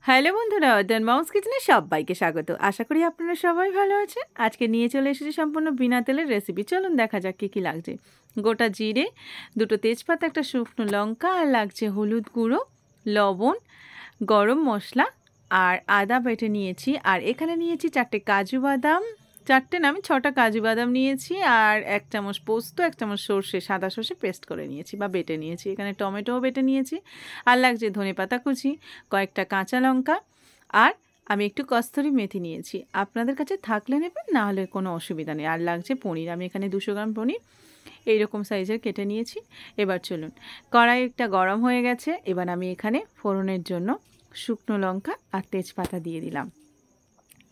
Hello বন্ধুরা, অর্ধন mouse কিচেনে সবাইকে স্বাগত। আশা করি আপনারা সবাই ভালো আছেন। আজকে নিয়ে চলে এসেছি সম্পূর্ণ বিনা তেলের রেসিপি। চলুন দেখা যাক কী কী লাগছে। গোটা জিরে, দুটো তেজপাতা, একটা শুকনো লঙ্কা, আর লাগছে হলুদ গুঁড়ো, লবণ, গরম মশলা আর আদা বেটে নিয়েছি। আর এখানে নিয়েছি 4টে কাজু বাদাম, 4টে না আমি 6টা কাজু বাদাম নিয়েছি, আর 1 চামচ পোস্ত, 1 চামচ সর্ষে, সাদা সর্ষে পেস্ট করে নিয়েছি বা বেটে নিয়েছি। এখানে টমেটোও বেটে নিয়েছি। আর লাগছে ধনেপাতা কুচি, কয়েকটা কাঁচা লঙ্কা, আর আমি একটু কস্তুরি মেথি নিয়েছি। আপনাদের কাছে থাকলে নেবেন, না হলে কোনো অসুবিধা নেই। আর লাগছে পনির, আমি এখানে 200 গ্রাম পনির এইরকম সাইজের কেটে নিয়েছি। এবার চলুন, কড়াইটা গরম হয়ে গেছে। এবার আমি এখানে ফোড়নের জন্য শুকনো লঙ্কা আর তেজপাতা দিয়ে দিলাম।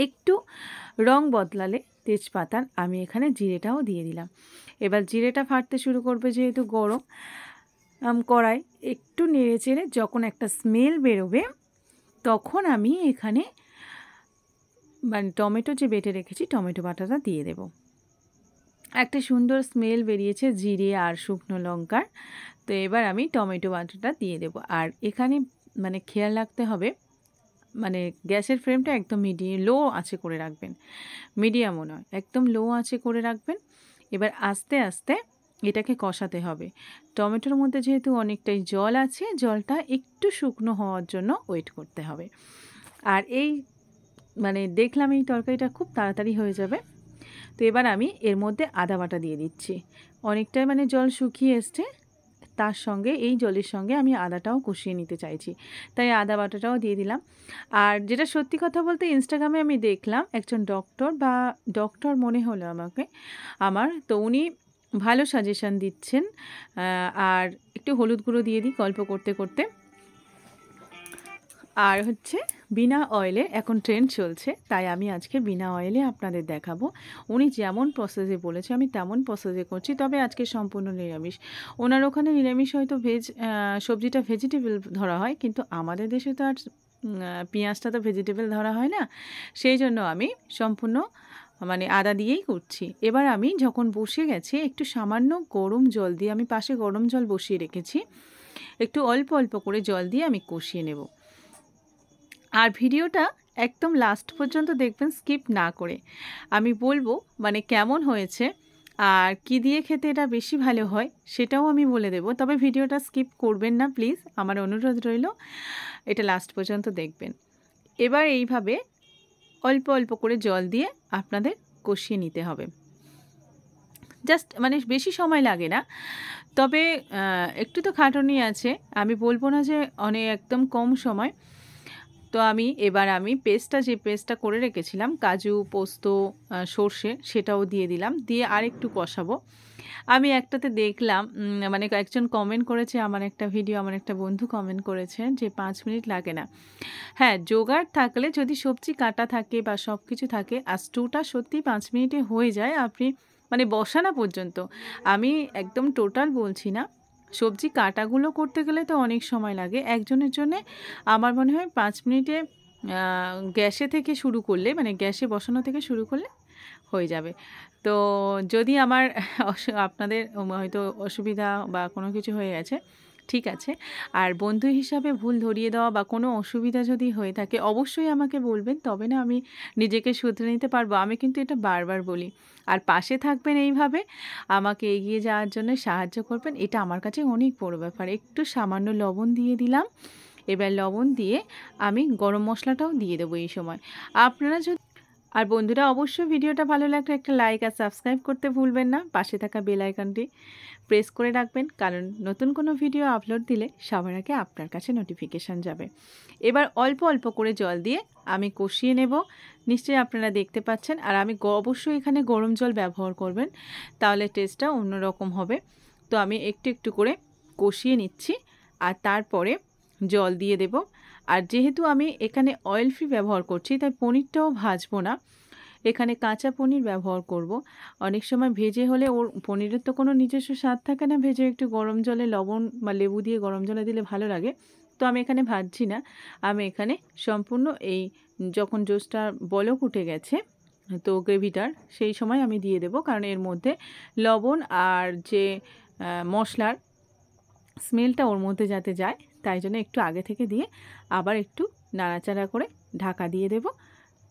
একটু রং বদলালে তেজপাতার আমি এখানে জিরেটাও দিয়ে দিলাম। এবার জিরেটা ফাটতে শুরু করবে, যেহেতু গরম কড়াই, একটু নেড়ে চেড়ে যখন একটা স্মেল বেরোবে তখন আমি এখানে টমেটো যে বেটে রেখেছি টমেটো বাটাটা দিয়ে দেব। একটা সুন্দর স্মেল বেরিয়েছে জিরে আর শুকনো লঙ্কার। তো এবার আমি টমেটো বাটাটা দিয়ে দেব। আর এখানে খেয়াল রাখতে হবে, গ্যাসের ফ্লেমটা একদম লো আঁচে করে রাখবেন, মিডিয়ামও নয়, একদম লো আঁচে করে রাখবেন। এবার আস্তে আস্তে এটাকে কষাতে হবে। টমেটোর মধ্যে যেহেতু অনেকটাই জল আছে, জলটা একটু শুকনো হওয়ার জন্য ওয়েট করতে হবে। আর এই দেখলাম এই তরকারিটা খুব তাড়াতাড়ি হয়ে যাবে। তো এবার আমি এর মধ্যে আদা বাটা দিয়ে দিচ্ছি। অনেকটাই জল শুকিয়ে এসছে, তার সঙ্গে এই জলের সঙ্গে আমি আদাটাও কষিয়ে নিতে চাইছি, তাই আদা বাটাটাও দিয়ে দিলাম। আর যেটা সত্যি কথা বলতে, ইনস্টাগ্রামে আমি দেখলাম একজন ডক্টর মনে হলো আমার তো উনি ভালো সাজেশান দিচ্ছেন। আর একটু হলুদ গুঁড়ো দিয়ে দিই গল্প করতে করতে। আর বিনা অয়েলে এখন ট্রেন্ড চলছে, তাই আমি আজকে বিনা অয়েলে আপনাদের দেখাবো। উনি যেমন প্রসেসে বলেছে আমি তেমন প্রসেসে করছি, তবে আজকে সম্পূর্ণ নিরামিষ। ওনার ওখানে নিরামিষ হয়তো সবজিটা ভেজিটেবল ধরা হয়, কিন্তু আমাদের দেশে তো আর পেঁয়াজটা তো ভেজিটেবল ধরা হয় না। সেই জন্য আমি সম্পূর্ণ আদা দিয়েই করছি। এবার আমি যখন বসে গেছে, একটু সামান্য গরম জল দিয়ে, আমি পাশে গরম জল বসিয়ে রেখেছি, একটু অল্প অল্প করে জল দিয়ে আমি কষিয়ে নেব। আর ভিডিওটা একদম লাস্ট পর্যন্ত দেখবেন, স্কিপ না করে। আমি বলবো কেমন হয়েছে আর কি দিয়ে খেতে এটা বেশি ভালো হয় সেটাও আমি বলে দেব, তবে ভিডিওটা স্কিপ করবেন না প্লিজ, আমার অনুরোধ রইল, এটা লাস্ট পর্যন্ত দেখবেন। এবার এইভাবে অল্প অল্প করে জল দিয়ে আপনাদের কষিয়ে নিতে হবে। জাস্ট বেশি সময় লাগে না, তবে একটু তো খাটুনি আছে। আমি বলবো না যে একদম কম সময়। তো আমি যে পেস্টটা করে রেখেছিলাম কাজু, পোস্ত, সর্ষে, সেটাও দিয়ে দিলাম। দিয়ে আরেকটু কষাবো। আমি একটাতে দেখলাম একজন কমেন্ট করেছে, আমার একটা বন্ধু কমেন্ট করেছে যে 5 মিনিট লাগে না। হ্যাঁ, জোগাড় থাকলে, যদি সবজি কাটা থাকে বা সব কিছু থাকে, আর স্টুটা সত্যি 5 মিনিটে হয়ে যায়। আপনি বসানো পর্যন্ত, আমি একদম টোটাল বলছি না, সবজি কাটাগুলো করতে গেলে তো অনেক সময় লাগে। একজনের জন্যে আমার মনে হয় 5 মিনিটে গ্যাসে থেকে শুরু করলে, গ্যাসে বসানো থেকে শুরু করলে হয়ে যাবে। তো যদি আমার আপনাদের হয়তো অসুবিধা বা কোনো কিছু হয়ে গেছে, ঠিক আছে। আর বন্ধু হিসাবে ভুল ধরিয়ে দেওয়া বা কোনো অসুবিধা যদি হয়ে থাকে, অবশ্যই আমাকে বলবেন, তবে না আমি নিজেকে শুধরে নিতে পারবো। আমি কিন্তু এটা বারবার বলি। আর পাশে থাকবেন, এইভাবে আমাকে এগিয়ে যাওয়ার জন্য সাহায্য করবেন, এটা আমার কাছে অনেক বড় ব্যাপার। একটু সামান্য লবণ দিয়ে দিলাম। এবার লবণ দিয়ে আমি গরম মশলাটাও দিয়ে দেবো এই সময়। আপনারা যদি আর বন্ধুরা, অবশ্যই ভিডিওটা ভালো লাগলে একটা লাইক আর সাবস্ক্রাইব করতে ভুলবেন না। পাশে থাকা বেল আইকনটি প্রেস করে রাখবেন, কারণ নতুন কোনো ভিডিও আপলোড দিলে সবার আগে আপনার কাছে নোটিফিকেশান যাবে। এবার অল্প অল্প করে জল দিয়ে আমি কষিয়ে নেব। নিশ্চয়ই আপনারা দেখতে পাচ্ছেন। আর আমি অবশ্যই এখানে গরম জল ব্যবহার করবেন, তাহলে টেস্টটা অন্যরকম হবে। তো আমি একটু একটু করে কষিয়ে নিচ্ছি, আর তারপরে জল দিয়ে দেব। আর যেহেতু আমি এখানে অয়েল ফ্রি ব্যবহার করছি, তাই পনিরটাও ভাজবো না, এখানে কাঁচা পনির ব্যবহার করব। অনেক সময় ভেজে হলে ওর পনিরের তো কোনো নিজস্ব স্বাদ থাকে না, ভেজে একটু গরম জলে লবণ বা লেবু দিয়ে গরম জলে দিলে ভালো লাগে। তো আমি এখানে ভাজছি না, আমি এখানে সম্পূর্ণ এই যখন জোসটা বলক উঠে গেছে, তো গ্রেভিটার সেই সময় আমি দিয়ে দেব, কারণ এর মধ্যে লবণ আর যে মশলার স্মেলটা ওর মধ্যে যাতে যায়, তাই জন্য একটু আগে থেকে দিয়ে আবার একটু নাড়াচাড়া করে ঢাকা দিয়ে দেব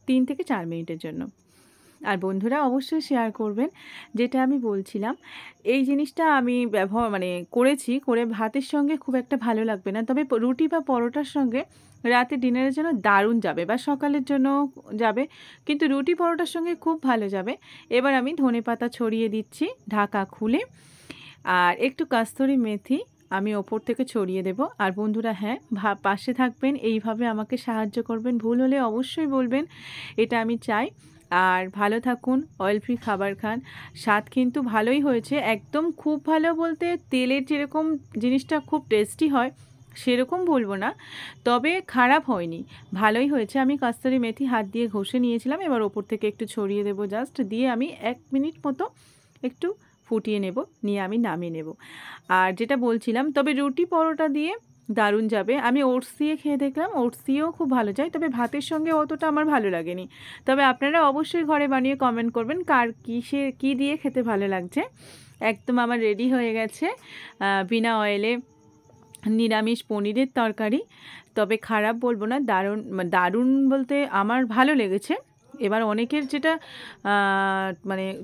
3 থেকে 4 মিনিটের জন্য। আর বন্ধুরা অবশ্যই শেয়ার করবেন। যেটা আমি বলছিলাম, এই জিনিসটা আমি করেছি, করে ভাতের সঙ্গে খুব একটা ভালো লাগবে না। তবে রুটি বা পরোটার সঙ্গে রাতে ডিনারের জন্য দারুণ যাবে, বা সকালের জন্য যাবে। কিন্তু রুটি পরোটার সঙ্গে খুব ভালো যাবে। এবার আমি ধনেপাতা ছড়িয়ে দিচ্ছি ঢাকা খুলে, আর একটু কাস্তুরি মেথি আমি ওপর থেকে ছড়িয়ে দেব। আর বন্ধুরা হ্যাঁ, পাশে থাকবেন, এইভাবে আমাকে সাহায্য করবেন। ভুল হলে অবশ্যই বলবেন, এটা আমি চাই। আর ভালো থাকুন, অয়েল ফ্রি খাবার খান। স্বাদ কিন্তু ভালোই হয়েছে, একদম খুব ভালো বলতে তেলের যেরকম জিনিসটা খুব টেস্টি হয় সেরকম বলবো না, তবে খারাপ হয়নি, ভালোই হয়েছে। আমি কাস্তুরি মেথি হাত দিয়ে ঘষে নিয়েছিলাম, এবার ওপর থেকে একটু ছড়িয়ে দেবো জাস্ট, দিয়ে আমি 1 মিনিট মতো একটু ফুটিয়ে নেব, নিয়ে আমি নামিয়ে নেব। আর যেটা বলছিলাম, তবে রুটি পরোটা দিয়ে দারুণ যাবে। আমি ওটস দিয়ে খেয়ে দেখলাম, ওটস দিয়েও খুব ভালো যায়, তবে ভাতের সঙ্গে অতটা আমার ভালো লাগেনি। তবে আপনারা অবশ্যই ঘরে বানিয়ে কমেন্ট করবেন কার কী দিয়ে খেতে ভালো লাগছে। একদম আমার রেডি হয়ে গেছে বিনা অয়েলে নিরামিষ পনিরের তরকারি। তবে খারাপ বলবো না, দারুণ, দারুণ বলতে আমার ভালো লেগেছে। এবার অনেকের যেটা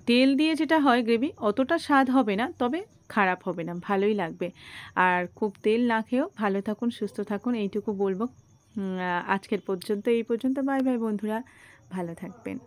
তেল দিয়ে যেটা হয় গ্রেভি, অতটা স্বাদ হবে না, তবে খারাপ হবে না, ভালোই লাগবে। আর খুব তেল না খেয়েও ভালো থাকুন, সুস্থ থাকুন, এইটুকু বলবো। আজকের পর্যন্ত এই পর্যন্ত। বাই বাই বন্ধুরা, ভালো থাকবেন।